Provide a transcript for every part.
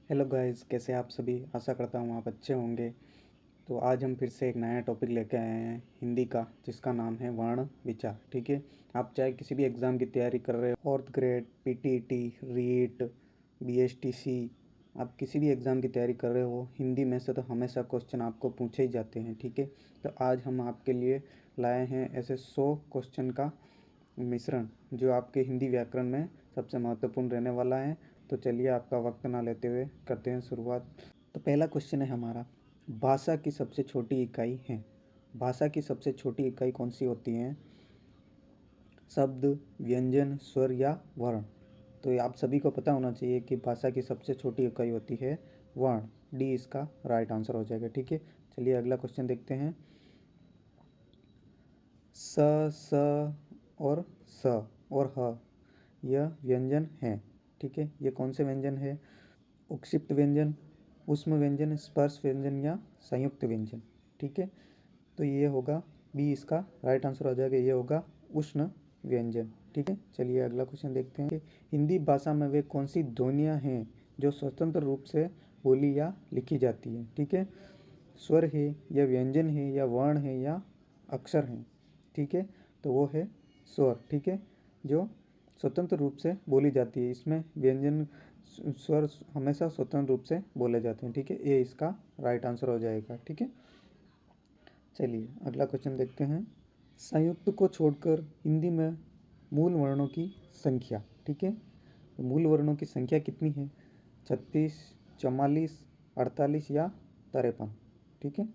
Hello guys, कैसे आप सभी। आशा करता हूँ आप अच्छे होंगे। तो आज हम फिर से एक नया टॉपिक लेके आए हैं हिंदी का, जिसका नाम है वर्ण विचार। ठीक है। आप चाहे किसी भी एग्ज़ाम की तैयारी कर रहे हो, fourth grade, PTET, REET, BSTC, आप किसी भी एग्ज़ाम की तैयारी कर रहे हो, हिंदी में से तो हमेशा क्वेश्चन आपको पूछे ही जाते हैं। ठीक है। तो आज हम आपके लिए लाए हैं ऐसे 100 क्वेश्चन का मिश्रण, जो आपके हिंदी व्याकरण में सबसे महत्वपूर्ण रहने वाला है। तो चलिए, आपका वक्त ना लेते हुए करते हैं शुरुआत। तो पहला क्वेश्चन है हमारा, भाषा की सबसे छोटी इकाई है। भाषा की सबसे छोटी इकाई कौन सी होती है? शब्द, व्यंजन, स्वर या वर्ण? तो ये आप सभी को पता होना चाहिए कि भाषा की सबसे छोटी इकाई होती है वर्ण। डी इसका राइट आंसर हो जाएगा। ठीक है। चलिए अगला क्वेश्चन देखते हैं। स, स और स और ह यह व्यंजन है। ठीक है। ये कौन से व्यंजन है? उक्षिप्त व्यंजन, ऊष्म व्यंजन, स्पर्श व्यंजन या संयुक्त व्यंजन? ठीक है। तो ये होगा बी, इसका राइट आंसर हो जाएगा। ये होगा उष्ण व्यंजन। ठीक है। चलिए अगला क्वेश्चन देखते हैं कि हिंदी भाषा में वे कौन सी ध्वनियाँ हैं जो स्वतंत्र रूप से बोली या लिखी जाती है? ठीक है। स्वर है या व्यंजन है या वर्ण है या अक्षर हैं? ठीक है। तो वो है स्वर। ठीक है। जो स्वतंत्र रूप से बोली जाती है। इसमें व्यंजन, स्वर हमेशा स्वतंत्र रूप से बोले जाते हैं। ठीक है। ये इसका राइट आंसर हो जाएगा। ठीक है। चलिए अगला क्वेश्चन देखते हैं। संयुक्त को छोड़कर हिंदी में मूल वर्णों की संख्या। ठीक है। तो मूल वर्णों की संख्या कितनी है? 36, 44, 48 या 53? ठीक है।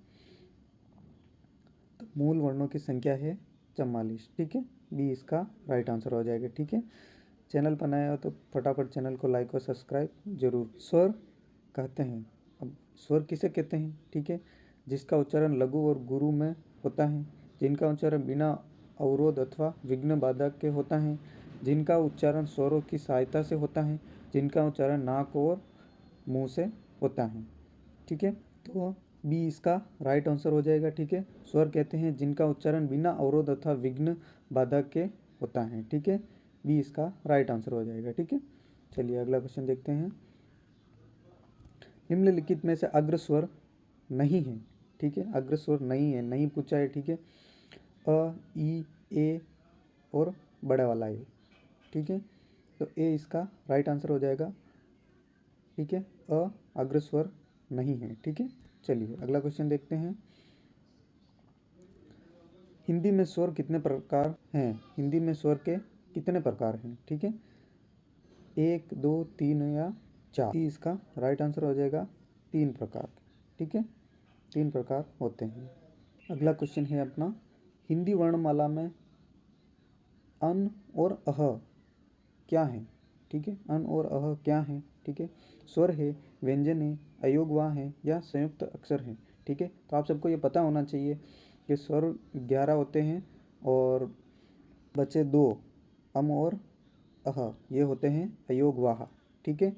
तो मूल वर्णों की संख्या है 44। ठीक है। बी इसका राइट आंसर हो जाएगा। ठीक है। चैनल पर नया हो तो फटाफट चैनल को लाइक और सब्सक्राइब जरूर। स्वर कहते हैं, अब स्वर किसे कहते हैं? ठीक है। जिसका उच्चारण लघु और गुरु में होता है, जिनका उच्चारण बिना अवरोध अथवा विघ्न बाधा के होता है, जिनका उच्चारण स्वरों की सहायता से होता है, जिनका उच्चारण नाक और मुंह से होता है। ठीक है। तो बी इसका राइट आंसर हो जाएगा। ठीक है। स्वर कहते हैं जिनका उच्चारण बिना अवरोध अथवा विघ्न बाधा के होता है। ठीक है। बी इसका राइट आंसर हो जाएगा। ठीक है। चलिए अगला क्वेश्चन देखते हैं। निम्नलिखित में से अग्र स्वर नहीं है। ठीक है। अग्र स्वर नहीं है, नहीं पूछा है। ठीक है। अ, ई, ए और बड़ा वाला ए। ठीक है। तो ए इसका राइट आंसर हो जाएगा। ठीक है। अ अग्र स्वर नहीं है। ठीक है। चलिए अगला क्वेश्चन देखते हैं। हिंदी में स्वर कितने प्रकार हैं? हिंदी में स्वर के कितने प्रकार हैं? ठीक है। 1, 2, 3 या 4? इसका राइट आंसर हो जाएगा 3 प्रकार। ठीक है। 3 प्रकार होते हैं। अगला क्वेश्चन है अपना, हिंदी वर्णमाला में अन और अह क्या है? ठीक है। अन और अह क्या है? ठीक है। स्वर है, व्यंजन है, अयोगवा है या संयुक्त अक्षर है? ठीक है। तो आप सबको ये पता होना चाहिए कि स्वर 11 होते हैं और बचे 2, अम और अह, ये होते हैं अयोगवाह। ठीक है।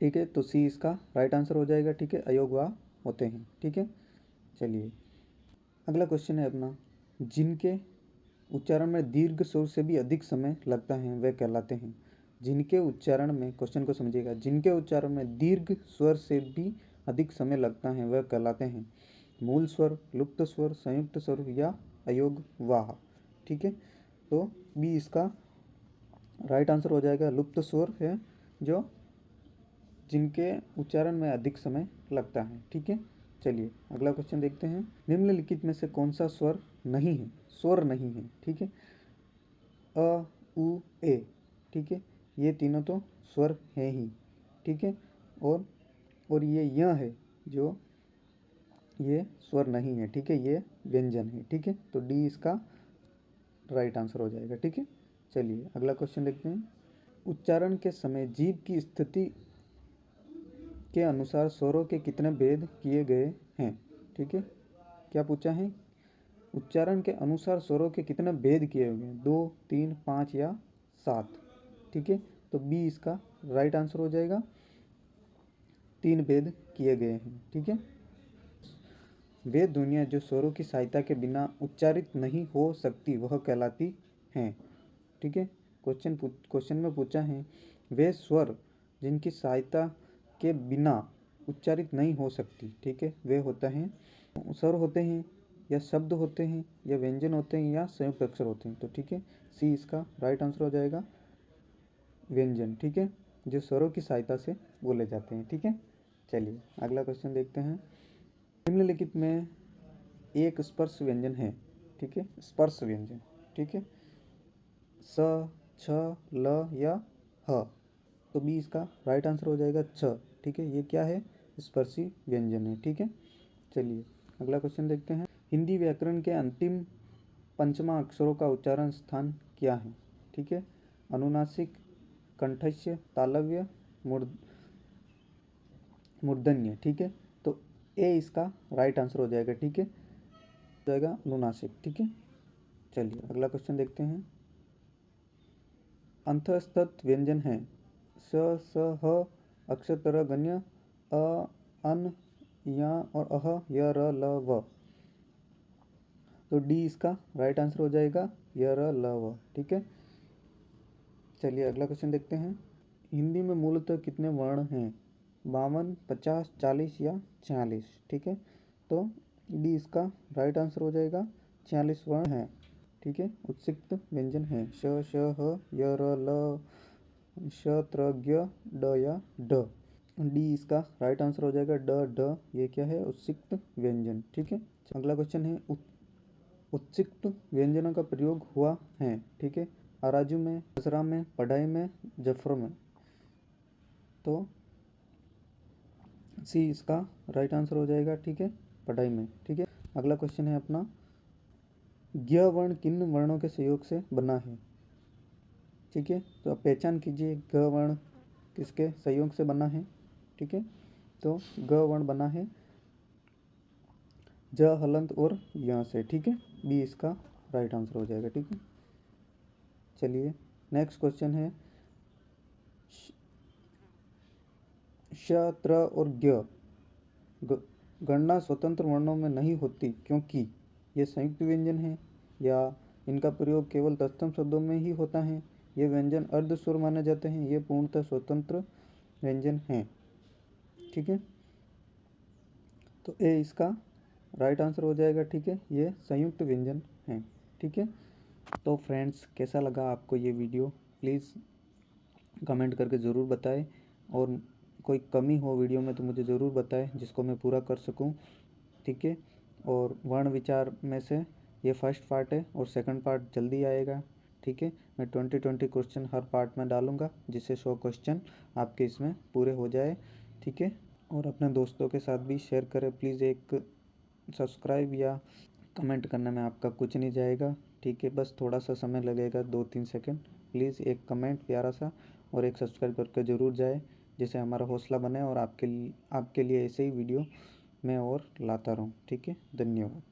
ठीक है। तो सी इसका राइट आंसर हो जाएगा। ठीक है। अयोगवाह होते हैं। ठीक है। चलिए अगला क्वेश्चन है अपना, जिनके उच्चारण में दीर्घ स्वर से भी अधिक समय लगता है वे कहलाते हैं। जिनके उच्चारण में, क्वेश्चन को समझिएगा, जिनके उच्चारण में दीर्घ स्वर से भी अधिक समय लगता है वह कहलाते हैं मूल स्वर, लुप्त स्वर, संयुक्त स्वर या अयोग वाह? ठीक है। तो बी इसका राइट आंसर हो जाएगा। लुप्त स्वर है जो जिनके उच्चारण में अधिक समय लगता है। ठीक है। चलिए अगला क्वेश्चन देखते हैं। निम्नलिखित में से कौन सा स्वर नहीं है? स्वर नहीं है। ठीक है। अ, उ, ए। ठीक है। ये तीनों तो स्वर हैं ही। ठीक है। और ये यह है जो, ये स्वर नहीं है। ठीक है। ये व्यंजन है। ठीक है। तो डी इसका राइट आंसर हो जाएगा। ठीक है। चलिए अगला क्वेश्चन देखते हैं। उच्चारण के समय जीभ की स्थिति के अनुसार स्वरों के कितने भेद किए गए हैं? ठीक है। क्या पूछा है? उच्चारण के अनुसार स्वरों के कितने भेद किए हुए हैं? 2, 3, 5 या 7? ठीक है। तो बी इसका राइट आंसर हो जाएगा। 3 भेद किए गए हैं। ठीक है। वे ध्वनियाँ जो स्वरों की सहायता के बिना उच्चारित नहीं हो सकती वह कहलाती हैं। ठीक है। क्वेश्चन में पूछा है, वे स्वर जिनकी सहायता के बिना उच्चारित नहीं हो सकती, ठीक है, वे होते हैं स्वर होते हैं या शब्द होते हैं या व्यंजन होते हैं या संयुक्त अक्षर होते हैं। तो ठीक है, सी इसका राइट आंसर हो जाएगा, व्यंजन, ठीक है, जो स्वरों की सहायता से बोले जाते हैं। ठीक है, चलिए अगला क्वेश्चन देखते हैं। निम्नलिखित में एक स्पर्श व्यंजन है, ठीक है, स्पर्श व्यंजन, ठीक है, स, छ, ल या ह। तो बी इसका राइट आंसर हो जाएगा, छ, ठीक है, ये क्या है, स्पर्शी व्यंजन है। ठीक है, चलिए अगला क्वेश्चन देखते हैं। हिंदी व्याकरण के अंतिम पंचमा अक्षरों का उच्चारण स्थान क्या है? ठीक है, अनुनासिक, कंठस्य, तालव्य, मूर्धन्य। ठीक है, तो ए इसका राइट आंसर हो जाएगा। ठीक है, हो जाएगा अनुनासिक। ठीक है, चलिए अगला क्वेश्चन देखते हैं। अंतःस्थत व्यंजन है स, स, ह, अक्षर गण्य, अ, अन, या और अह, य, र, ल, व। तो डी इसका राइट आंसर हो जाएगा, य, र, ल, व। ठीक है, चलिए अगला क्वेश्चन देखते हैं। हिंदी में मूलतः कितने वर्ण हैं? 52, 50, 40 या 46। ठीक है, तो डी इसका राइट आंसर हो जाएगा, 46 वर्ण हैं। ठीक है, उत्सिक्त व्यंजन है श, श, ह, य, र, ल, श, त्र, ज्ञ, ड या ड। डी इसका राइट आंसर हो जाएगा, ड, ड, ये क्या है, उत्सिक्त व्यंजन। ठीक है, अगला क्वेश्चन है, उत्सिक्त व्यंजनों का प्रयोग हुआ है। ठीक है, अराजू में, खसरा में, पढ़ाई में, जफरों में। तो सी इसका राइट आंसर हो जाएगा। ठीक है, पढ़ाई में। ठीक है, अगला क्वेश्चन है अपना, ज्ञ वर्ण किन वर्णों के सहयोग से बना है? ठीक है, तो आप पहचान कीजिए ग वर्ण किसके सहयोग से बना है। ठीक है, तो ग वर्ण बना है ज, हलंत और य से। ठीक है, बी इसका राइट आंसर हो जाएगा। ठीक है, चलिए नेक्स्ट क्वेश्चन है, श, त्र और ज्ञ गणना स्वतंत्र वर्णों में नहीं होती क्योंकि ये संयुक्त व्यंजन है, या इनका प्रयोग केवल तत्सम शब्दों में ही होता है, ये व्यंजन अर्ध स्वर माने जाते हैं, ये पूर्णतः स्वतंत्र व्यंजन हैं। ठीक है, तो ए इसका राइट आंसर हो जाएगा। ठीक है, ये संयुक्त व्यंजन हैं। ठीक है, तो फ्रेंड्स कैसा लगा आपको ये वीडियो, प्लीज़ कमेंट करके ज़रूर बताएं, और कोई कमी हो वीडियो में तो मुझे ज़रूर बताएं जिसको मैं पूरा कर सकूं। ठीक है, और वर्ण विचार में से ये फर्स्ट पार्ट है और सेकंड पार्ट जल्दी आएगा। ठीक है, मैं 20-20 क्वेश्चन हर पार्ट में डालूंगा, जिससे 100 क्वेश्चन आपके इसमें पूरे हो जाए। ठीक है, और अपने दोस्तों के साथ भी शेयर करें प्लीज़। एक सब्सक्राइब या कमेंट करने में आपका कुछ नहीं जाएगा। ठीक है, बस थोड़ा सा समय लगेगा, 2-3 सेकंड। प्लीज़ एक कमेंट प्यारा सा और एक सब्सक्राइब करके ज़रूर जाए, जिससे हमारा हौसला बने और आपके लिए ऐसे ही वीडियो मैं और लाता रहूँ। ठीक है, धन्यवाद।